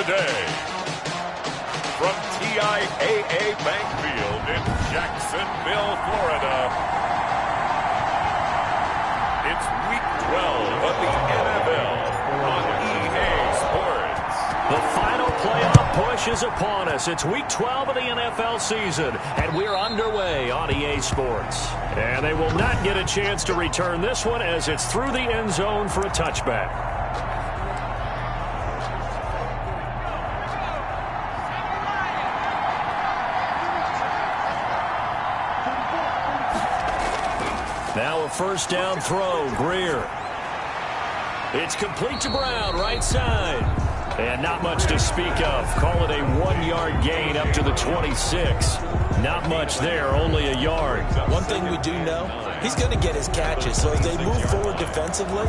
today. From TIAA Bank Field in Jacksonville, Florida, it's Week 12 of the NFL on EA Sports. The final playoff push is upon us. It's Week 12 of the NFL season, and we're underway on EA Sports. And they will not get a chance to return this one as it's through the end zone for a touchback. Now a first down throw, Greer. It's complete to Brown, right side. And not much to speak of. Call it a 1-yard gain up to the 26. Not much there, only a yard. One thing we do know, he's going to get his catches. So as they move forward defensively,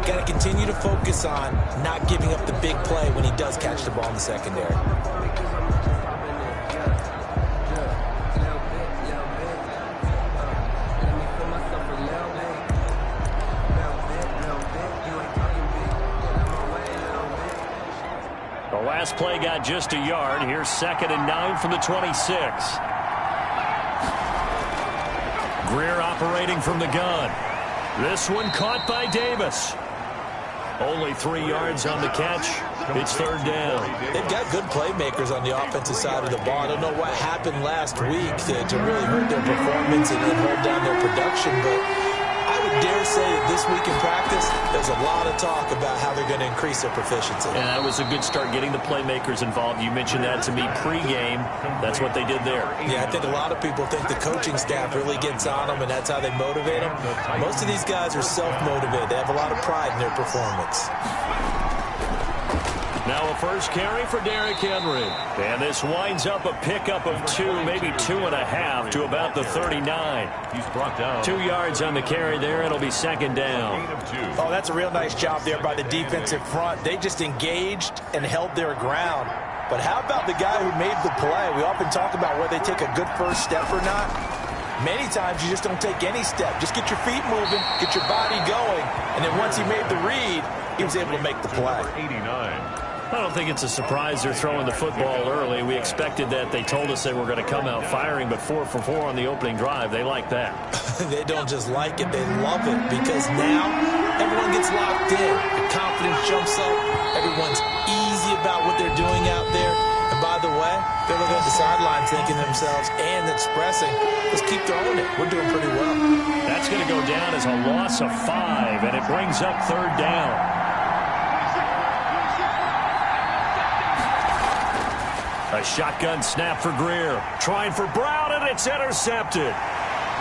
got to continue to focus on not giving up the big play when he does catch the ball in the secondary. Last play got just a yard. Here's 2nd and 9 from the 26. Greer operating from the gun. This one caught by Davis. Only 3 yards on the catch. It's 3rd down. They've got good playmakers on the offensive side of the ball. I don't know what happened last week to really hurt their performance and hold down their production, but I would dare say that this week in practice, there's a lot of talk about how they're going to increase their proficiency. And that was a good start getting the playmakers involved. You mentioned that to me pregame. That's what they did there. Yeah, I think a lot of people think the coaching staff really gets on them, and that's how they motivate them. Most of these guys are self-motivated. They have a lot of pride in their performance. Now a first carry for Derrick Henry. And this winds up a pickup of 2, maybe 2.5 to about the 39. He's brought down 2 yards on the carry there. It'll be 2nd down. Oh, that's a real nice job there by the defensive front. They just engaged and held their ground. But how about the guy who made the play? We often talk about whether they take a good first step or not. Many times you just don't take any step. Just get your feet moving, get your body going, and then once he made the read, he was able to make the play. 89. I don't think it's a surprise they're throwing the football early. We expected that. They told us they were going to come out firing, but 4 for 4 on the opening drive. They like that. They don't just like it, they love it, because now everyone gets locked in. The confidence jumps up. Everyone's easy about what they're doing out there. And by the way, they're looking at the sidelines thinking to themselves and expressing, let's keep throwing it. We're doing pretty well. That's going to go down as a loss of 5, and it brings up 3rd down. A shotgun snap for Greer. Trying for Brown, and it's intercepted.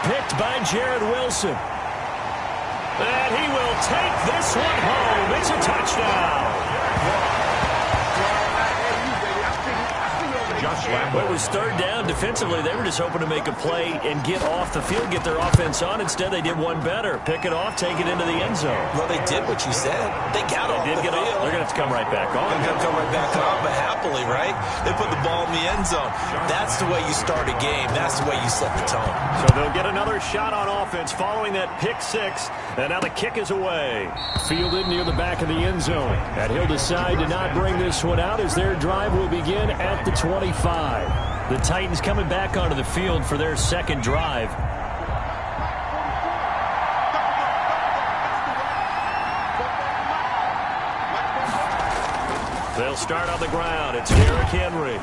Picked by Jared Wilson. And he will take this one home. It's a touchdown. Well, it was 3rd down. Defensively, they were just hoping to make a play and get off the field, get their offense on. Instead, they did one better. Pick it off, take it into the end zone. Well, they did what you said. They got off the field. They're going to have to come right back on. They're going to come right back on, but happily, right? They put the ball in the end zone. That's the way you start a game. That's the way you set the tone. So they'll get another shot on offense following that pick 6. And now the kick is away. Fielded near the back of the end zone. And he'll decide to not bring this one out as their drive will begin at the 25. The Titans coming back onto the field for their 2nd drive. They'll start on the ground. It's Derrick Henry.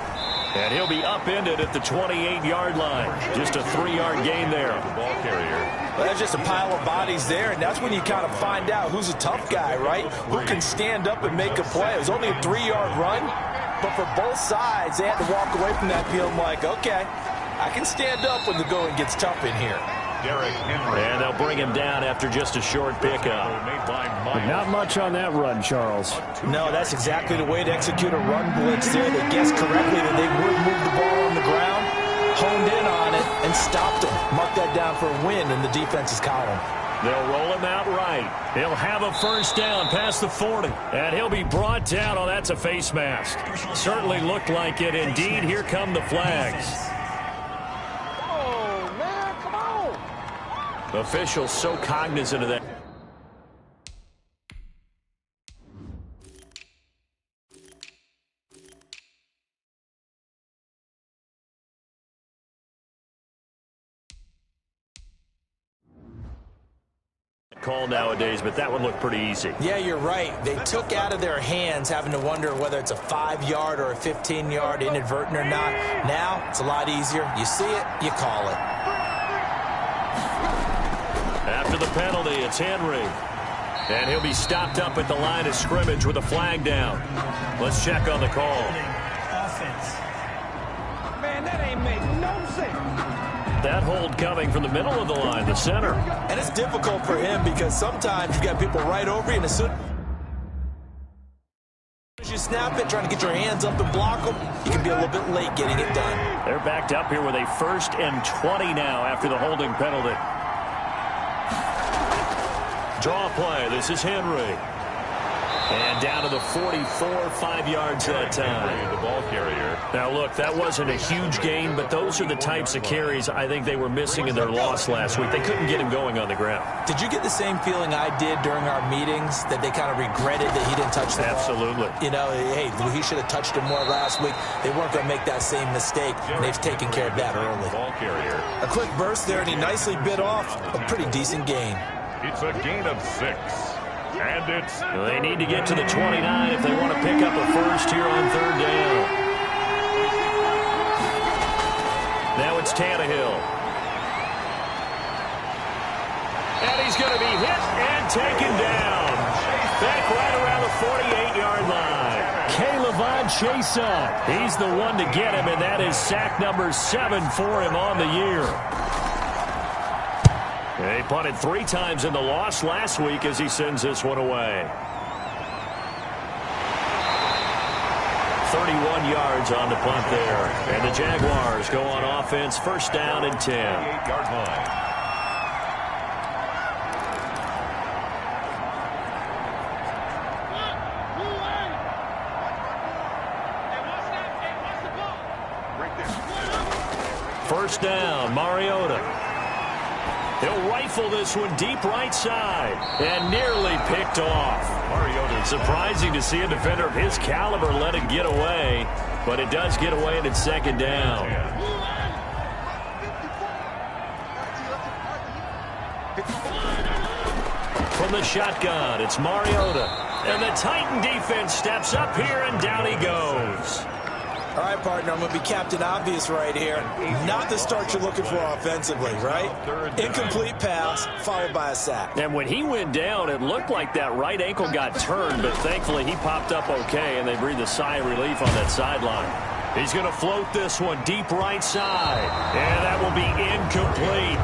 And he'll be upended at the 28-yard line. Just a 3-yard gain there. The ball carrier. Well, that's just a pile of bodies there, and that's when you kind of find out who's a tough guy, right? Who can stand up and make a play. It was only a 3-yard run, but for both sides, they had to walk away from that field like, okay, I can stand up when the going gets tough in here. Derrick Henry. And they'll bring him down after just a short pickup. But not much on that run, Charles. No, that's exactly the way to execute a run blitz there. They guessed correctly that they would move the ball on the ground, honed in on it, and stopped them. Mark that down for a win in the defense's column. They'll roll him out right. He'll have a first down past the 40. And he'll be brought down. Oh, that's a face mask. Certainly looked like it. Indeed, here come the flags. Oh, man, come on. Officials so cognizant of that. call nowadays, but that would look pretty easy. Yeah, you're right. They took out of their hands having to wonder whether it's a 5-yard or a 15-yard, inadvertent or not. Now, it's a lot easier. You see it, you call it. After the penalty, it's Henry. And he'll be stopped up at the line of scrimmage with a flag down. Let's check on the call. Offense. Man, that ain't make no sense. That hold coming from the middle of the line, the center. And it's difficult for him because sometimes you got people right over you, and as soon as you snap it, trying to get your hands up and block them, you can be a little bit late getting it done. They're backed up here with a 1st and 20 now after the holding penalty. Draw play. This is Henry. And down to the 44, 5 yards that time. The ball carrier. Now, look, that wasn't a huge gain, but those are the types of carries I think they were missing in their loss last week. They couldn't get him going on the ground. Did you get the same feeling I did during our meetings, that they kind of regretted that he didn't touch the ball? Absolutely. You know, hey, he should have touched him more last week. They weren't going to make that same mistake, and they've taken care of that early. Ball carrier. A quick burst there, and he nicely bit off a pretty decent gain. It's a gain of 6. And it's... They need to get to the 29 if they want to pick up a first here on 3rd down. Now it's Tannehill. And he's going to be hit and taken down. Back right around the 48-yard line. K'Lavon Chaisson. He's the one to get him, and that is sack number 7 for him on the year. He punted 3 times in the loss last week as he sends this one away. 31 yards on the punt there. And the Jaguars go on offense, 1st down and 10. 8-yard line. First down, Mariota. He'll rifle this one deep right side and nearly picked off. Mariota, surprising to see a defender of his caliber let it get away, but it does get away and it's 2nd down. From the shotgun, it's Mariota. And the Titan defense steps up here and down he goes. All right, partner, I'm going to be Captain Obvious right here. Not the start you're looking for offensively, right? Incomplete pass, followed by a sack. And when he went down, it looked like that right ankle got turned, but thankfully he popped up okay, and they breathed a sigh of relief on that sideline. He's going to float this one deep right side, and that will be incomplete.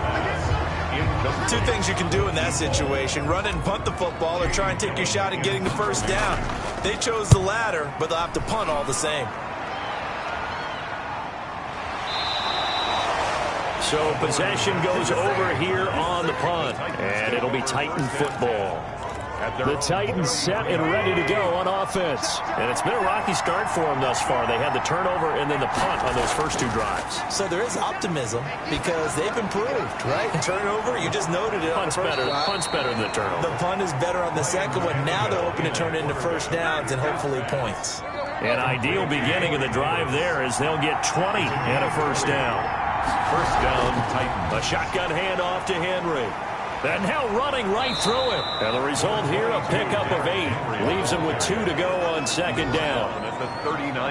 2 things you can do in that situation: run and punt the football, or try and take your shot at getting the 1st down. They chose the latter, but they'll have to punt all the same. So possession goes over here on the punt, and it'll be Titan football. The Titans set and ready to go on offense. And it's been a rocky start for them thus far. They had the turnover and then the punt on those first 2 drives. So there is optimism because they've improved, right? Turnover, you just noted it. Punt's better than the turnover. The punt is better on the second one. Now they're hoping to turn it into 1st downs and hopefully points. An ideal beginning of the drive there is they'll get 20 and a 1st down. 1st down, Titans. A shotgun handoff to Henry. And now running right through it. And the result here, a pickup of 8. Leaves him with 2 to go on 2nd down.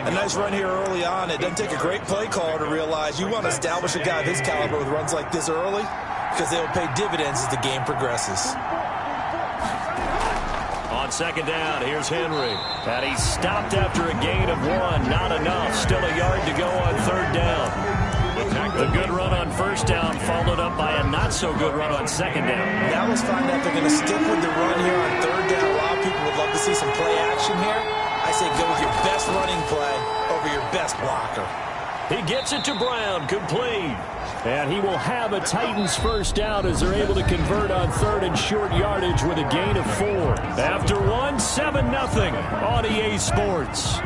A nice run here early on. It doesn't take a great play caller to realize you want to establish a guy of his caliber with runs like this early, because they will pay dividends as the game progresses. On 2nd down, here's Henry. And he's stopped after a gain of 1. Not enough. Still a yard to go on 3rd down. A good run on 1st down, followed up by a not-so-good run on 2nd down. Now let's find out if they're going to stick with the run here on 3rd down. A lot of people would love to see some play action here. I say go with your best running play over your best blocker. He gets it to Brown, complete. And he will have a Titans 1st down as they're able to convert on 3rd and short yardage with a gain of 4. After 1, 7-0 on EA Sports.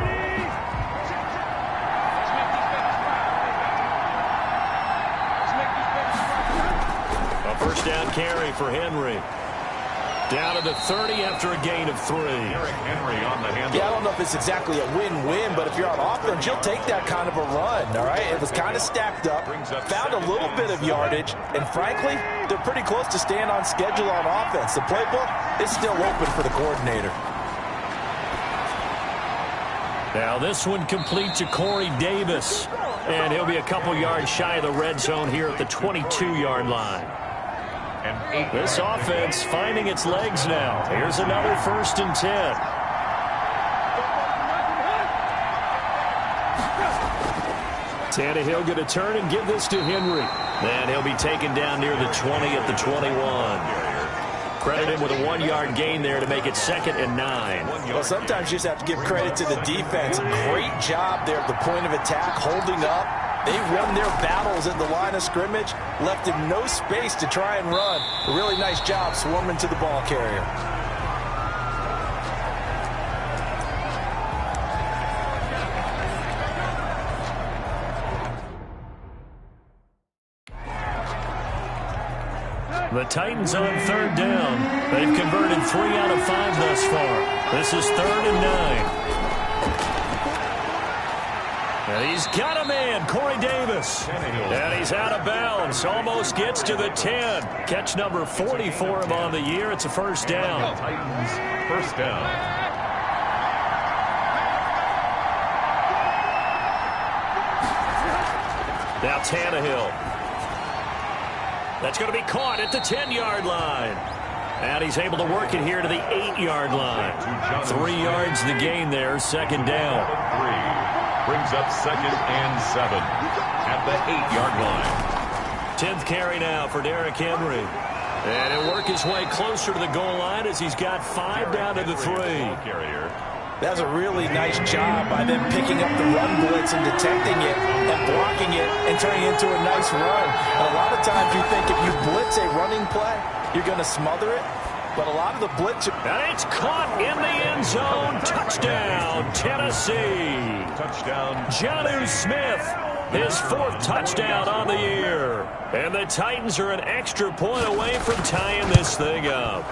A 1st down carry for Henry. Down to the 30 after a gain of 3. Henry on the handle. Yeah, I don't know if it's exactly a win-win, but if you're on offense, you'll take that kind of a run, all right? It was kind of stacked up, found a little bit of yardage, and frankly, they're pretty close to staying on schedule on offense. The playbook is still open for the coordinator. Now this one complete to Corey Davis, and he'll be a couple yards shy of the red zone here at the 22-yard line. This offense finding its legs now. Here's another 1st and 10. Tannehill going to turn and give this to Henry. Then he'll be taken down near the 20 at the 21. Credit him with a 1-yard gain there to make it 2nd and 9. Well, sometimes you just have to give credit to the defense. Great job there at the point of attack, holding up. They won their battles at the line of scrimmage, left him no space to try and run. A really nice job swarming to the ball carrier. The Titans on 3rd down. They've converted 3 out of 5 thus far. This is 3rd and 9. And he's got a man, Corey Davis. And he's out of bounds. Almost gets to the 10. Catch number 40 for him on the year. It's a 1st down. Titans, 1st down. Now Tannehill. That's going to be caught at the 10-yard line. And he's able to work it here to the 8-yard line. 3 yards the gain there, 2nd down. 3. Brings up 2nd and 7 at the 8-yard line. 10th carry now for Derrick Henry. And he'll work his way closer to the goal line as he's got 5 down to the 3. That's a really nice job by them picking up the run blitz and detecting it and blocking it and turning it into a nice run. And a lot of times you think if you blitz a running play, you're going to smother it. But a lot of the blitz... And it's caught in the end zone. Touchdown, Tennessee. Touchdown. Jonnu Smith, his 4th touchdown on the year. And the Titans are an extra point away from tying this thing up.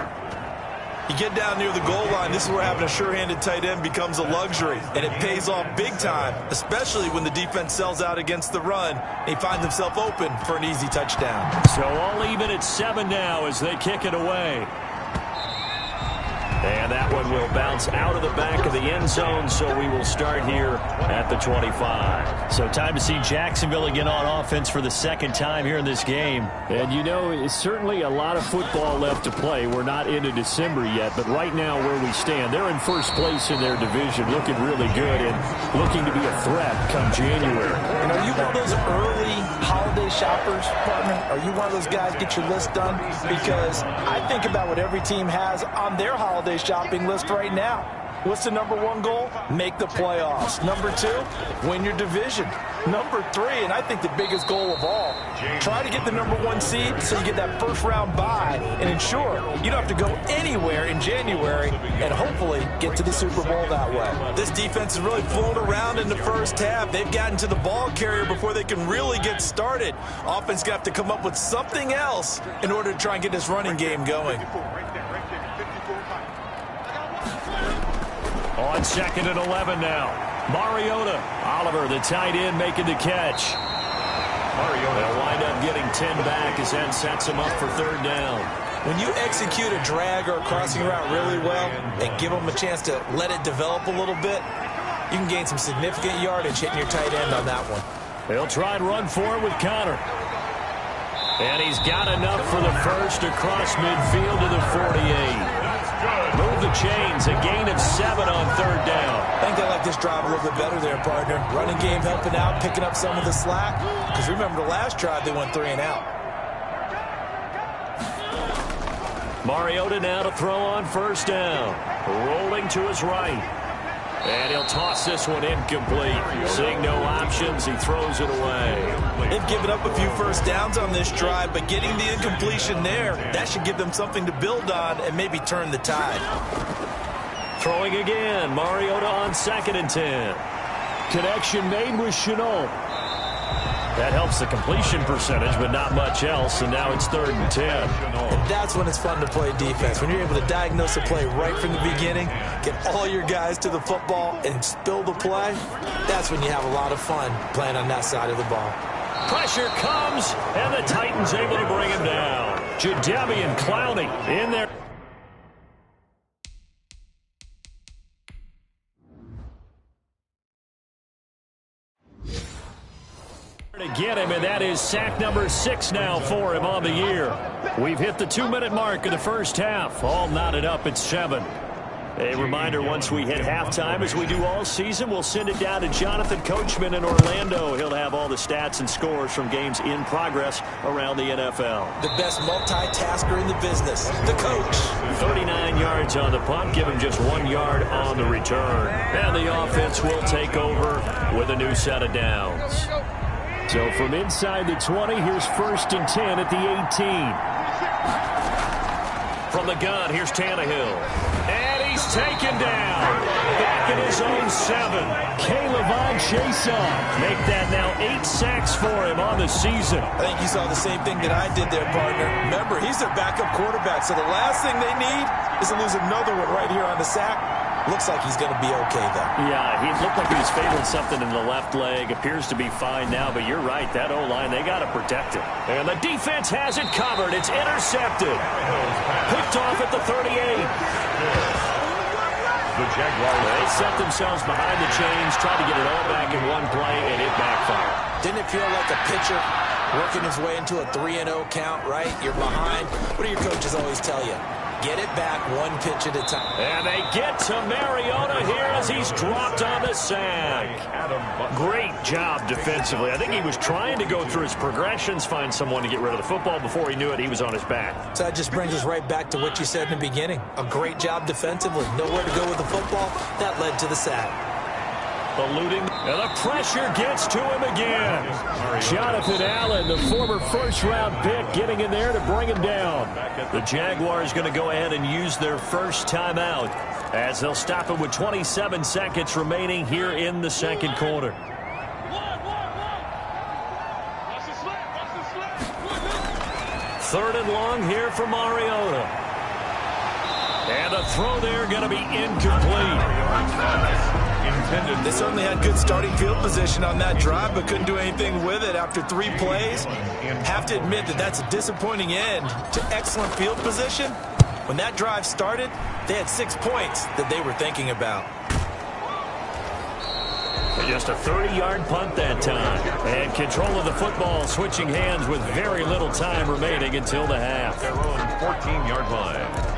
You get down near the goal line, this is where having a sure-handed tight end becomes a luxury, and it pays off big time, especially when the defense sells out against the run, and he finds himself open for an easy touchdown. So all even at 7 now as they kick it away. And that one will bounce out of the back of the end zone, so we will start here at the 25. So time to see Jacksonville again on offense for the 2nd time here in this game. And, you know, it's certainly a lot of football left to play. We're not into December yet, but right now where we stand, they're in 1st place in their division, looking really good and looking to be a threat come January. And are you one of those early holiday shoppers, partner? Are you one of those guys get your list done? Because I think about what every team has on their holiday shopping list right now. What's the number 1 goal? Make the playoffs. Number 2, win your division. Number 3, and I think the biggest goal of all, try to get the number 1 seed so you get that 1st round bye and ensure you don't have to go anywhere in January and hopefully get to the Super Bowl that way. This defense is really flown around in the 1st half. They've gotten to the ball carrier before they can really get started. Offense got to come up with something else in order to try and get this running game going. On 2nd and 11 now. Mariota. Oliver, the tight end, making the catch. Mariota will wind up getting 10 back as that sets him up for 3rd down. When you execute a drag or a crossing route really well and give them a chance to let it develop a little bit, you can gain some significant yardage hitting your tight end on that one. They'll try and run for it with Connor. And he's got enough for the 1st across midfield to the 48. Move the chains, a gain of 7 on 3rd down. I think they like this drive a little bit better there, partner. Running game helping out, picking up some of the slack. Because remember the last drive, they went 3 and out. Mariota now to throw on 1st down. Rolling to his right. And he'll toss this one incomplete. Seeing no options, he throws it away. They've given up a few 1st downs on this drive, but getting the incompletion there, that should give them something to build on and maybe turn the tide. Throwing again. Mariota on 2nd and 10. Connection made with Chenault. That helps the completion percentage, but not much else, and now it's 3rd and 10. And that's when it's fun to play defense. When you're able to diagnose a play right from the beginning, get all your guys to the football, and spill the play, that's when you have a lot of fun playing on that side of the ball. Pressure comes, and the Titans able to bring him down. Jadeveon Clowney in there. To get him, and that is sack number 6 now for him on the year. We've hit the 2-minute mark of the first half. All knotted up at 7. A reminder, once we hit halftime, as we do all season, we'll send it down to Jonathan Coachman in Orlando. He'll have all the stats and scores from games in progress around the NFL. The best multitasker in the business, the coach. 39 yards on the punt, give him just 1 yard on the return. And the offense will take over with a new set of downs. So from inside the 20, here's 1st and 10 at the 18. From the gun, here's Tannehill. And he's taken down. Back in his own 7. K'Lavon Chaisson make that now 8 sacks for him on the season. I think you saw the same thing that I did there, partner. Remember, he's their backup quarterback, so the last thing they need is to lose another one right here on the sack. Looks like he's going to be okay, though. Yeah, he looked like he was failing something in the left leg. Appears to be fine now, but you're right. That O-line, they got to protect it. And the defense has it covered. It's intercepted. Picked off at the 38. The Jaguars. They set themselves behind the chains, tried to get it all back in one play, and it backfired. Didn't it feel like a pitcher working his way into a 3-0 count, right? You're behind. What do your coaches always tell you? Get it back 1 pitch at a time. And they get to Mariota here as he's dropped on the sack. Great job defensively. I think he was trying to go through his progressions, find someone to get rid of the football. Before he knew it, he was on his back. So that just brings us right back to what you said in the beginning. A great job defensively. Nowhere to go with the football. That led to the sack. Eluding, and the pressure gets to him again. Jonathan Allen, the former first-round pick, getting in there to bring him down. The Jaguars going to go ahead and use their first timeout as they'll stop him with 27 seconds remaining here in the second quarter. Third and long here for Mariota. And a throw there going to be incomplete. They certainly had good starting field position on that drive, but couldn't do anything with it after 3 plays. Have to admit that that's a disappointing end to excellent field position. When that drive started, they had 6 points that they were thinking about. Just a 30-yard punt that time. And control of the football switching hands with very little time remaining until the half. Their own 14-yard line.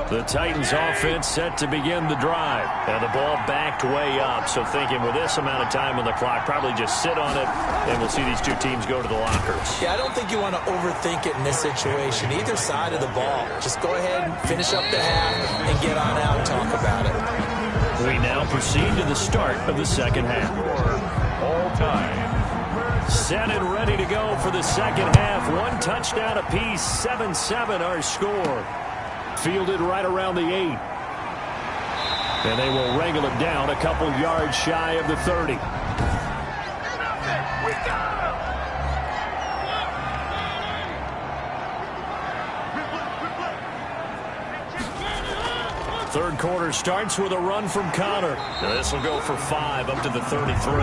The Titans offense set to begin the drive. And the ball backed way up. So thinking with this amount of time on the clock, probably just sit on it, and we'll see these two teams go to the lockers. Yeah, I don't think you want to overthink it in this situation. Either side of the ball. Just go ahead and finish up the half and get on out and talk about it. We now proceed to the start of the second half. All time. Set and ready to go for the second half. 1 touchdown apiece, 7-7 our score. Fielded right around the 8. And they will wrangle it down a couple yards shy of the 30. Third quarter starts with a run from Connor. This will go for 5 up to the 33.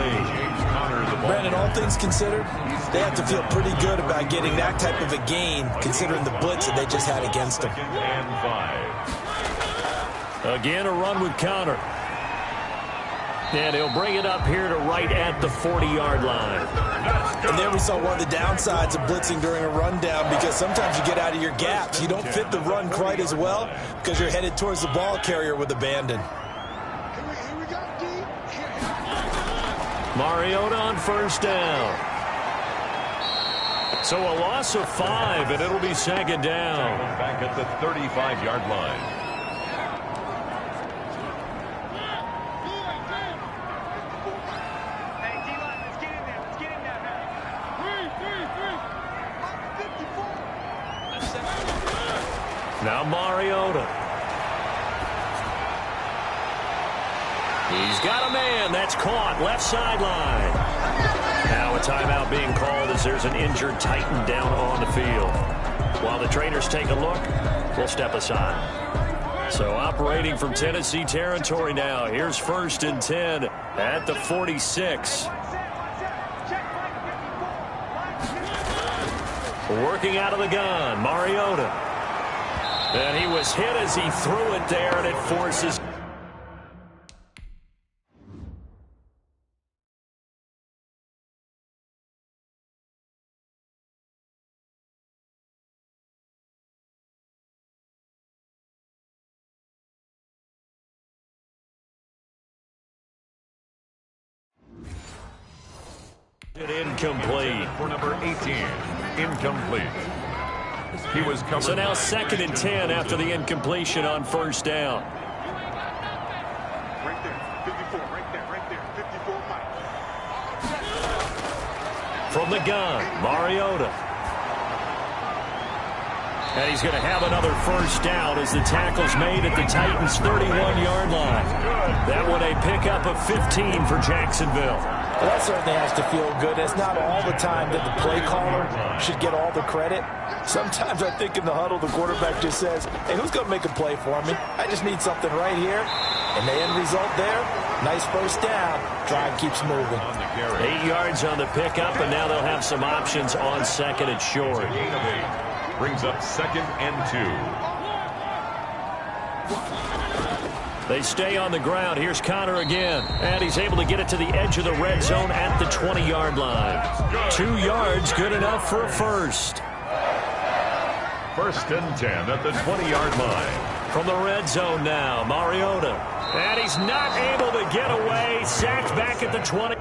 Brandon, all things considered, they have to feel pretty good about getting that type of a gain, considering the blitz that they just had against them. And 5. Again, a run with Connor. And he'll bring it up here to right at the 40-yard line. And there we saw one of the downsides of blitzing during a rundown, because sometimes you get out of your gaps. You don't fit the run quite as well because you're headed towards the ball carrier with abandon. Mariota on first down. So a loss of 5, and it'll be second down. Back at the 35-yard line. Now Mariota. He's got a man. That's caught. Left sideline. Now timeout being called as there's an injured Titan down on the field. While the trainers take a look, we'll step aside. So operating from Tennessee territory now. Here's 1st and 10 at the 46. Working out of the gun, Mariota. And he was hit as he threw it there, and it forces... Incomplete. For number 18, incomplete. He was covered. So now 2nd and 10 after the incompletion on 1st down. Right there, 54, right there, 54 Mike. From the gun, Mariota. And he's going to have another 1st down as the tackle's made at the Titans' 31-yard line. That one a pickup of 15 for Jacksonville. Well, that certainly has to feel good. It's not all the time that the play caller should get all the credit. Sometimes I think in the huddle, the quarterback just says, hey, who's going to make a play for me? I just need something right here. And the end result there, nice 1st down. Drive keeps moving. 8 yards on the pickup, and now they'll have some options on 2nd and short. Brings up 2nd and 2. They stay on the ground. Here's Connor again. And he's able to get it to the edge of the red zone at the 20-yard line. 2 yards, good enough for a 1st. 1st and 10 at the 20-yard line. From the red zone now, Mariota. And he's not able to get away. Sacked back at the 20.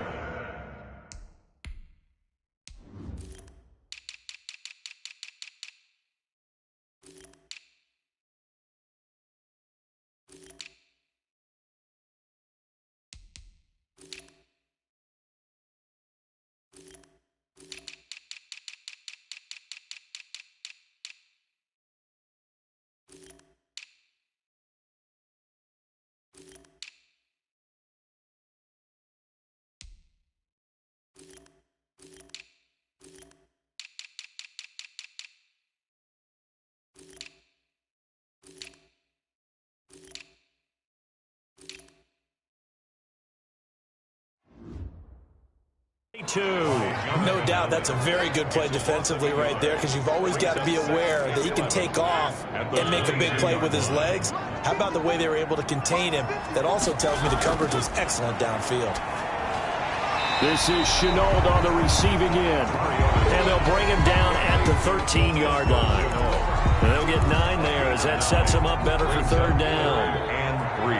No doubt that's a very good play defensively right there, because you've always got to be aware that he can take off and make a big play with his legs. How about the way they were able to contain him? That also tells me the coverage was excellent downfield. This is Chenault on the receiving end. And they'll bring him down at the 13-yard line. And they'll get 9 there as that sets him up better for 3rd down. And 3.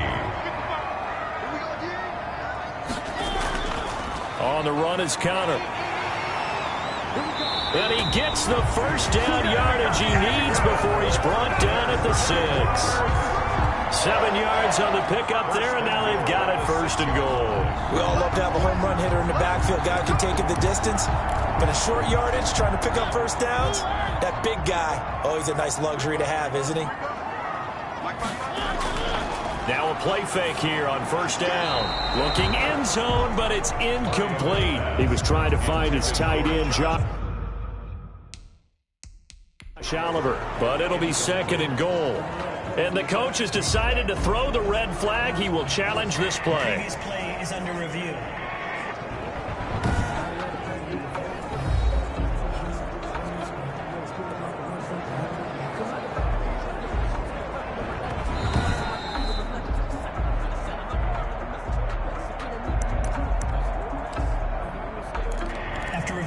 On the run is Connor. And he gets the 1st down yardage he needs before he's brought down at the 6. 7 yards on the pickup there, and now they've got it 1st and goal. We all love to have a home run hitter in the backfield. Guy can take it the distance. But a short yardage, trying to pick up 1st downs, that big guy, oh, he's a nice luxury to have, isn't he? Now a play fake here on 1st down. Looking end zone, but it's incomplete. He was trying to find his tight end, Josh Oliver, but it'll be 2nd and goal. And the coach has decided to throw the red flag. He will challenge this play. This play is under review.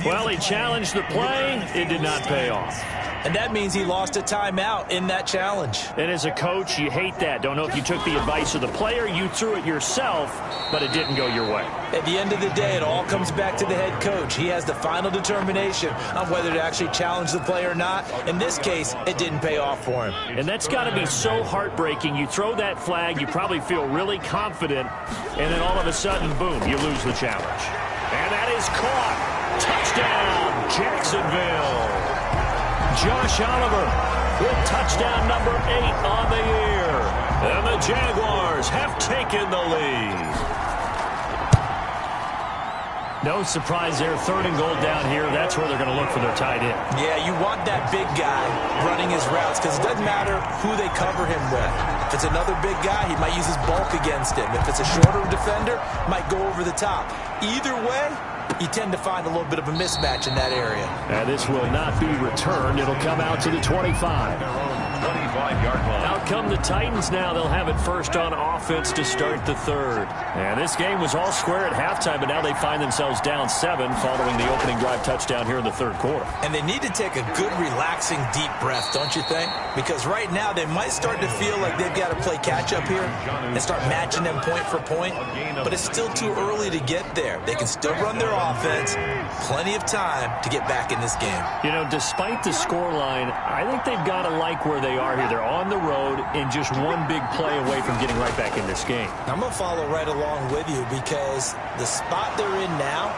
Well, he challenged the play. It did not pay off. And that means he lost a timeout in that challenge. And as a coach, you hate that. Don't know if you took the advice of the player. You threw it yourself, but it didn't go your way. At the end of the day, it all comes back to the head coach. He has the final determination on whether to actually challenge the play or not. In this case, it didn't pay off for him. And that's got to be so heartbreaking. You throw that flag, you probably feel really confident, and then all of a sudden, boom, you lose the challenge. And that is caught. Touchdown, Jacksonville. Josh Oliver with touchdown number 8 on the year. And the Jaguars have taken the lead. No surprise there. 3rd and goal down here. That's where they're going to look for their tight end. Yeah, you want that big guy running his routes because it doesn't matter who they cover him with. If it's another big guy, he might use his bulk against him. If it's a shorter defender, might go over the top. Either way, you tend to find a little bit of a mismatch in that area. And this will not be returned. It'll come out to the 25. 25-yard line. Out come the Titans now. They'll have it first on offense to start the 3rd. And this game was all square at halftime, but now they find themselves down 7 following the opening drive touchdown here in the 3rd quarter. And they need to take a good, relaxing, deep breath, don't you think? Because right now they might start to feel like they've got to play catch-up here and start matching them point for point. But it's still too early to get there. They can still run their offense. Plenty of time to get back in this game. You know, despite the scoreline, I think they've got to like where they are here. They're on the road and just one big play away from getting right back in this game. I'm going to follow right along with you because the spot they're in now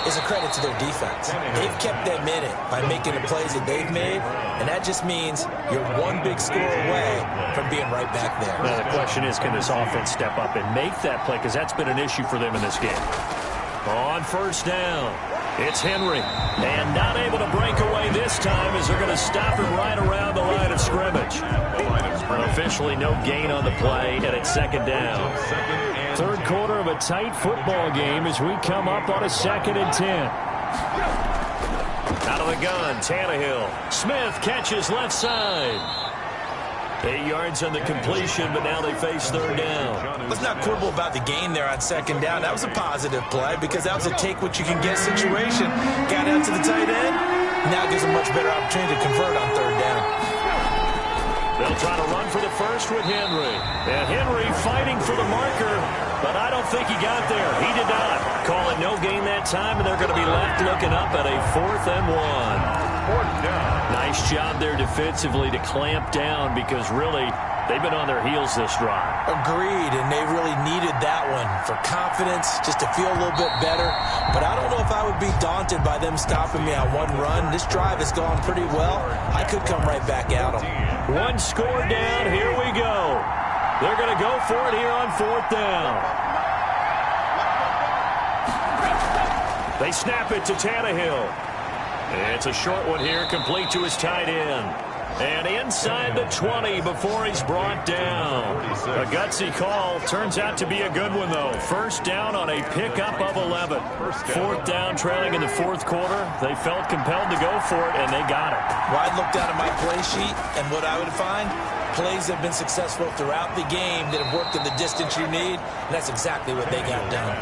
is a credit to their defense. They've kept them in it by making the plays that they've made, and that just means you're one big score away from being right back there. Now the question is, can this offense step up and make that play? Because that's been an issue for them in this game. On 1st down, it's Henry. And not able to break away this time as they're going to stop him right around the line of scrimmage. Officially no gain on the play, and it's 2nd down. 3rd quarter of a tight football game as we come up on a 2nd and 10. Out of the gun, Tannehill. Smith catches left side. 8 yards on the completion, but now they face 3rd down. Let's not quibble about the gain there on 2nd down. That was a positive play because that was a take-what-you-can-get situation. Got out to the tight end. Now gives a much better opportunity to convert on 3rd down. They'll try to run for the first with Henry. And Henry fighting for the marker, but I don't think he got there. He did not. Call it no gain that time, and they're going to be left looking up at a 4th and 1. 4th down. Nice job there defensively to clamp down because really they've been on their heels this drive. Agreed, and they really needed that one for confidence, just to feel a little bit better. But I don't know if I would be daunted by them stopping me on one run. This drive has gone pretty well. I could come right back at them. 1 score down. Here we go. They're going to go for it here on 4th down. They snap it to Tannehill. It's a short one here, complete to his tight end. And inside the 20 before he's brought down. A gutsy call. Turns out to be a good one, though. 1st down on a pickup of 11. 4th down trailing in the 4th quarter. They felt compelled to go for it, and they got it. Well, I looked down at my play sheet, and what I would find, plays have been successful throughout the game that have worked in the distance you need, and that's exactly what they got done.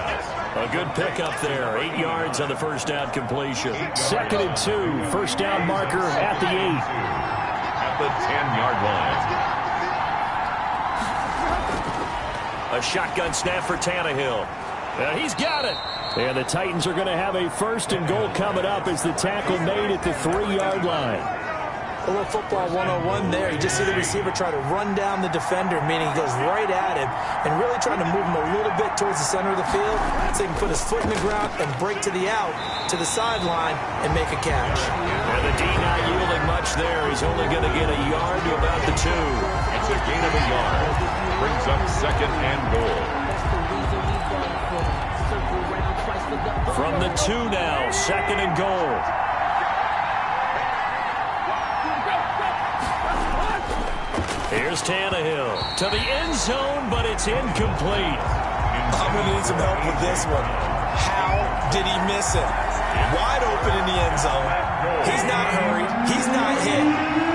A good pickup there. 8 yards on the 1st down completion. 2nd and 2. 1st down marker at the 8. At the 10-yard line. A shotgun snap for Tannehill. He's got it. And the Titans are going to have a 1st and goal coming up as the tackle made at the 3-yard line. A little football 101 there. You just see the receiver try to run down the defender, meaning he goes right at him and really trying to move him a little bit towards the center of the field so he can put his foot in the ground and break to the out, to the sideline, and make a catch. And the D not yielding much there. He's only going to get a yard to about the 2. It's a gain of a yard. Brings up 2nd and goal. From the 2 now, 2nd and goal. Here's Tannehill to the end zone, but it's incomplete. I'm going to need some help with this one. How did he miss it? Wide open in the end zone. He's not hurried. He's not hit.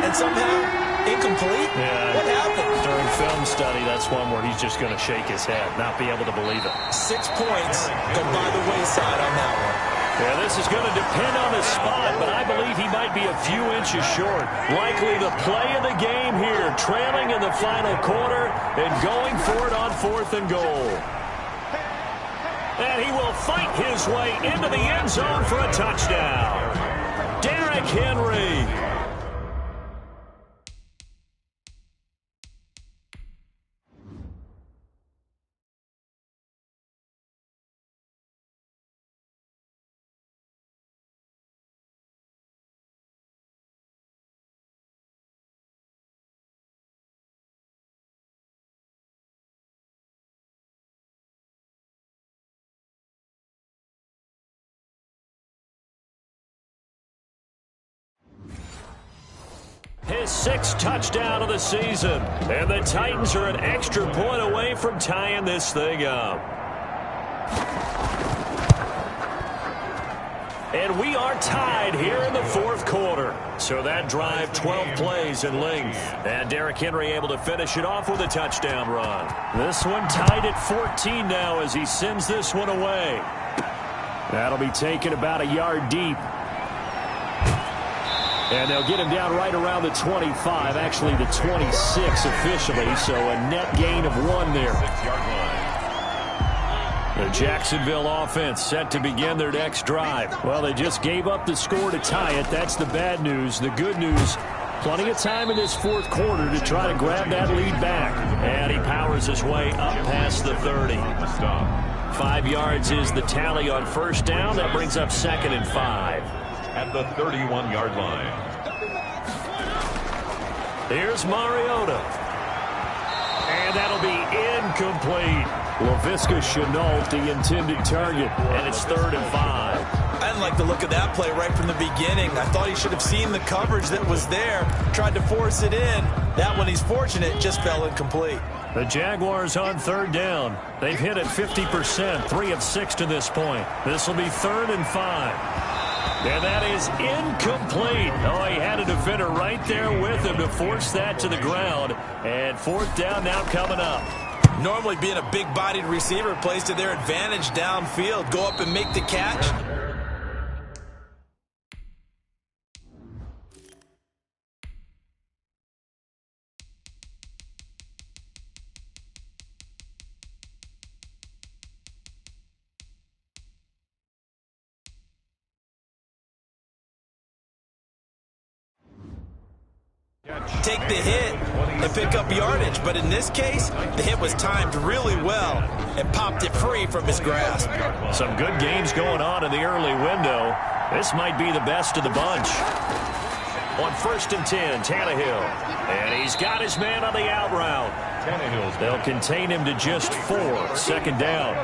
And somehow, incomplete? Yeah. What happened? During film study, that's one where he's just going to shake his head, not be able to believe it. 6 points go by the wayside on that one. Yeah, this is going to depend on the spot, but I believe he might be a few inches short. Likely the play of the game here, trailing in the final quarter and going for it on 4th and goal. And he will fight his way into the end zone for a touchdown. Derrick Henry. His 6th touchdown of the season. And the Titans are an extra point away from tying this thing up. And we are tied here in the 4th quarter. So that drive, 12 plays in length. And Derrick Henry able to finish it off with a touchdown run. This one tied at 14 now as he sends this one away. That'll be taken about a yard deep. And they'll get him down right around the 25, actually the 26 officially, so a net gain of 1 there. The Jacksonville offense set to begin their next drive. Well, they just gave up the score to tie it. That's the bad news. The good news, plenty of time in this 4th quarter to try to grab that lead back. And he powers his way up past the 30. 5 yards is the tally on 1st down. That brings up 2nd and 5. At the 31-yard line. Here's Mariota. And that'll be incomplete. Laviska Shenault, the intended target. And it's 3rd and 5. I didn't like the look of that play right from the beginning. I thought he should have seen the coverage that was there, tried to force it in. That one, he's fortunate, just fell incomplete. The Jaguars on 3rd down. They've hit it 50%, 3 of 6 to this point. This will be 3rd and 5. And that is incomplete. Oh, he had a defender right there with him to force that to the ground. And 4th down now coming up. Normally being a big-bodied receiver plays to their advantage downfield. Go up and make the catch. Take the hit and pick up yardage, but in this case, the hit was timed really well and popped it free from his grasp. Some good games going on in the early window. This might be the best of the bunch. On 1st and 10, Tannehill. And he's got his man on the out route. They'll contain him to just 4, 2nd down.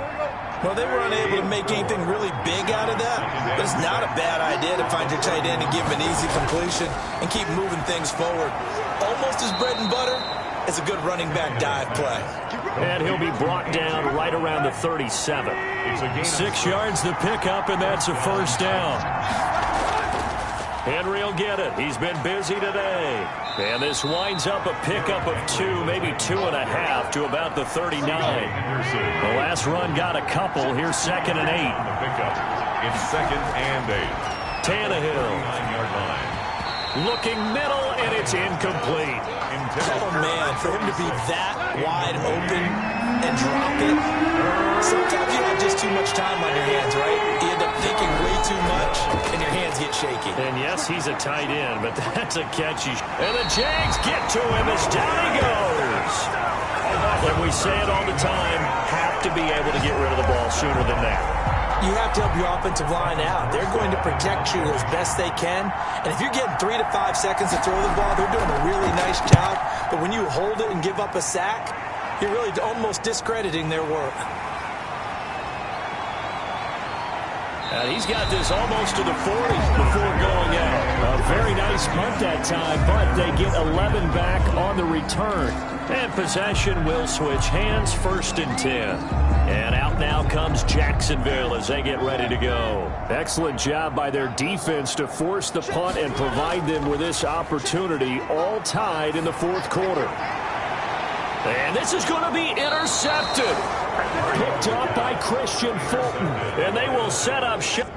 Well, they were unable to make anything really big out of that, but it's not a bad idea to find your tight end and give him an easy completion and keep moving things forward. Almost as bread and butter as a good running back dive play. And he'll be brought down right around the 37. 6 yards the pickup, and that's a 1st down. Henry will get it. He's been busy today. And this winds up a pickup of 2, maybe 2.5 to about the 39. The last run got a couple. Here's 2nd and 8. In 2nd and 8. Tannehill. 9-yard line. Looking middle, and it's incomplete. Oh, man, for him to be that wide open and drop it. Sometimes you have just too much time on your hands, right? You end up thinking way too much, and your hands get shaky. And yes, he's a tight end, but that's a catchy. And the Jags get to him as down he goes. And we say it all the time, have to be able to get rid of the ball sooner than that. You have to help your offensive line out. They're going to protect you as best they can. And if you're getting 3 to 5 seconds to throw the ball, they're doing a really nice job. But when you hold it and give up a sack, you're really almost discrediting their work. And he's got this almost to the 40 before going out. A very nice punt that time, but they get 11 back on the return. And possession will switch hands, 1st and 10. And out now comes Jacksonville as they get ready to go. Excellent job by their defense to force the punt and provide them with this opportunity, all tied in the 4th quarter. And this is going to be intercepted. Picked up by Christian Fulton. And they will set up shot.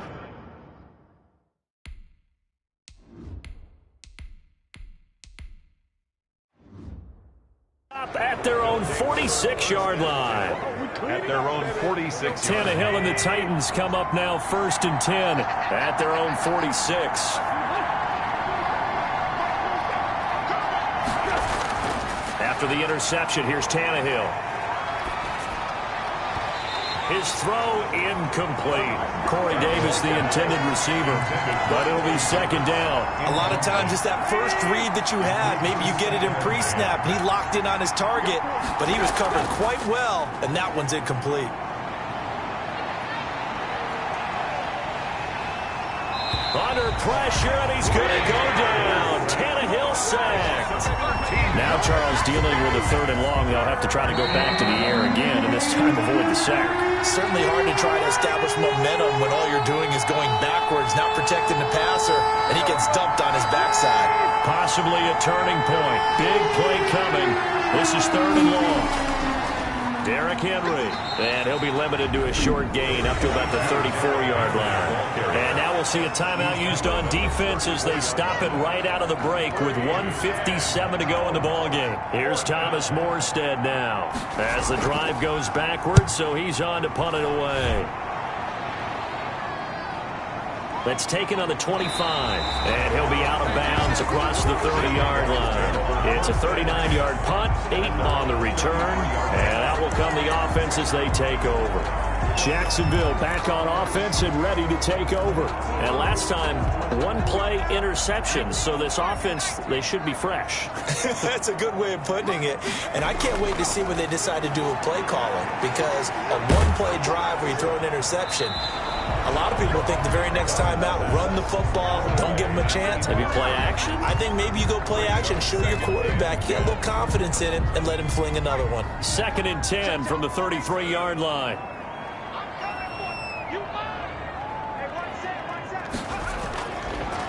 At their own 46-yard line. At their own 46. Tannehill and the Titans come up now 1st and 10 at their own 46. After the interception, here's Tannehill. His throw incomplete. Corey Davis, the intended receiver, but it'll be 2nd down. A lot of times it's that first read that you have. Maybe you get it in pre-snap, and he locked in on his target, but he was covered quite well, and that one's incomplete. Under pressure, and he's going to go down. Tannehill sacked. dealing with a 3rd and long. They'll have to try to go back to the air again, and this time avoid the sack. Certainly hard to try to establish momentum when all you're doing is going backwards, not protecting the passer, and he gets dumped on his backside. Possibly a turning point. Big play coming. This is 3rd and long. Derrick Henry, and he'll be limited to a short gain up to about the 34-yard line. And now we'll see a timeout used on defense as they stop it right out of the break with 1:57 to go in the ballgame. Here's Thomas Morstead now as the drive goes backwards, so he's on to punt it away. That's taken on the 25, and he'll be out of bounds across the 30-yard line. It's a 39-yard punt, 8 on the return, and out will come the offense as they take over. Jacksonville back on offense and ready to take over. And last time, 1-play interception, so this offense, they should be fresh. That's a good way of putting it. And I can't wait to see when they decide to do a play calling, because a 1-play drive where you throw an interception, a lot of people think the very next time out, run the football, don't give them a chance. Maybe play action? I think maybe you go play action, show your quarterback, you get a little confidence in him, and let him fling another one. 2nd and 10 from the 33-yard line.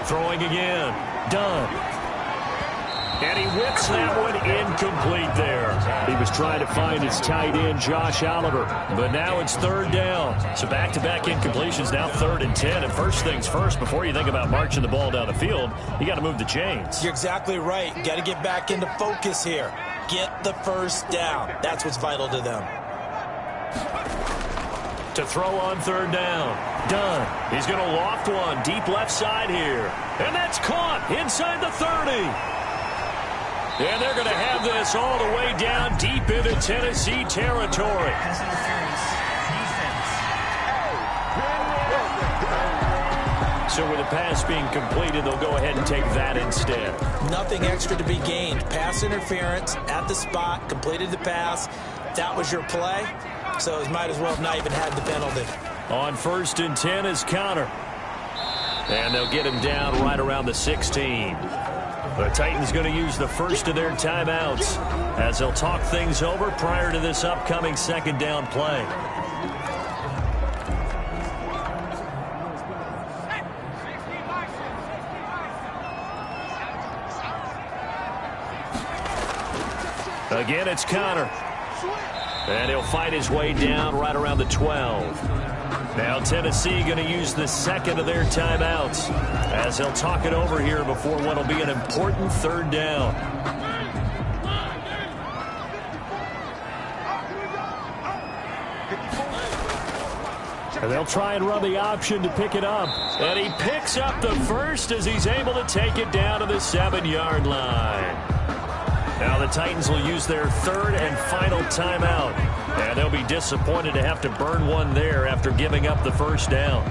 Throwing again. Done. And he whips that one incomplete there. He was trying to find his tight end, Josh Oliver. But now it's 3rd down. So back-to-back incompletions, now 3rd and 10. And first things first, before you think about marching the ball down the field, you got to move the chains. You're exactly right. Got to get back into focus here. Get the first down. That's what's vital to them. To throw on 3rd down. Done. He's going to loft one deep left side here. And that's caught inside the 30. And they're going to have this all the way down deep into Tennessee territory. So with the pass being completed, they'll go ahead and take that instead. Nothing extra to be gained. Pass interference at the spot, completed the pass. That was your play, so it might as well have not even had the penalty. On 1st and 10 is Connor. And they'll get him down right around the 16. The Titans going to use the first of their timeouts as they'll talk things over prior to this upcoming 2nd down play. Again, it's Connor. And he'll fight his way down right around the 12. Now Tennessee going to use the 2nd of their timeouts as they'll talk it over here before what will be an important 3rd down. And they'll try and run the option to pick it up. And he picks up the first as he's able to take it down to the 7-yard line. Now the Titans will use their 3rd and final timeout. And they'll be disappointed to have to burn one there after giving up the first down.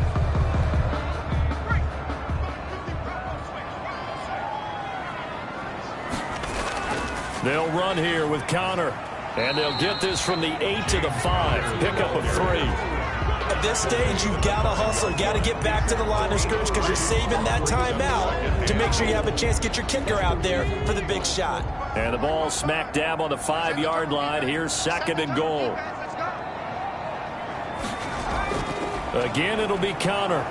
They'll run here with Connor. And they'll get this from the 8 to the 5. Pickup of 3. At this stage, you've got to hustle. You've got to get back to the line of scrimmage because you're saving that timeout to make sure you have a chance to get your kicker out there for the big shot. And the ball smack dab on the 5-yard line. Here's 2nd and goal. Again, it'll be Connor.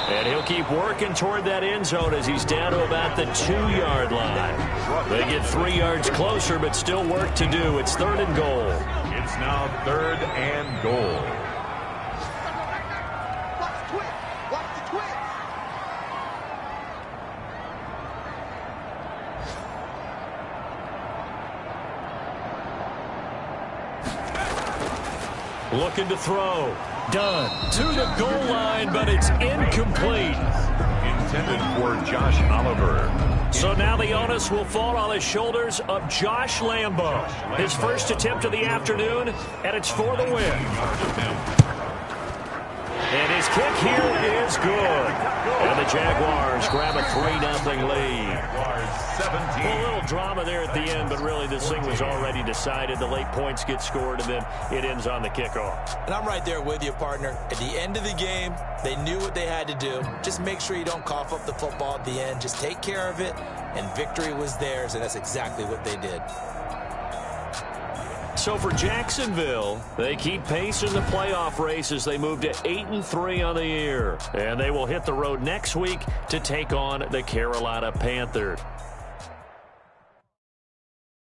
And he'll keep working toward that end zone as he's down to about the 2-yard line. They get 3 yards closer, but still work to do. It's 3rd and goal. It's now 3rd and goal. Looking to throw. Done. To the goal line, but it's incomplete. Intended for Josh Oliver. So now the onus will fall on the shoulders of Josh Lambo. His first attempt of the afternoon, and it's for the win. And his kick here is good. And the Jaguars grab a 3-0 lead. 17. A little drama there at the end, but really this thing was already decided. The late points get scored, and then it ends on the kickoff. And I'm right there with you, partner. At the end of the game, they knew what they had to do. Just make sure you don't cough up the football at the end. Just take care of it, and victory was theirs, and that's exactly what they did. So for Jacksonville, they keep pace in the playoff race as they move to 8-3 on the year. And they will hit the road next week to take on the Carolina Panthers.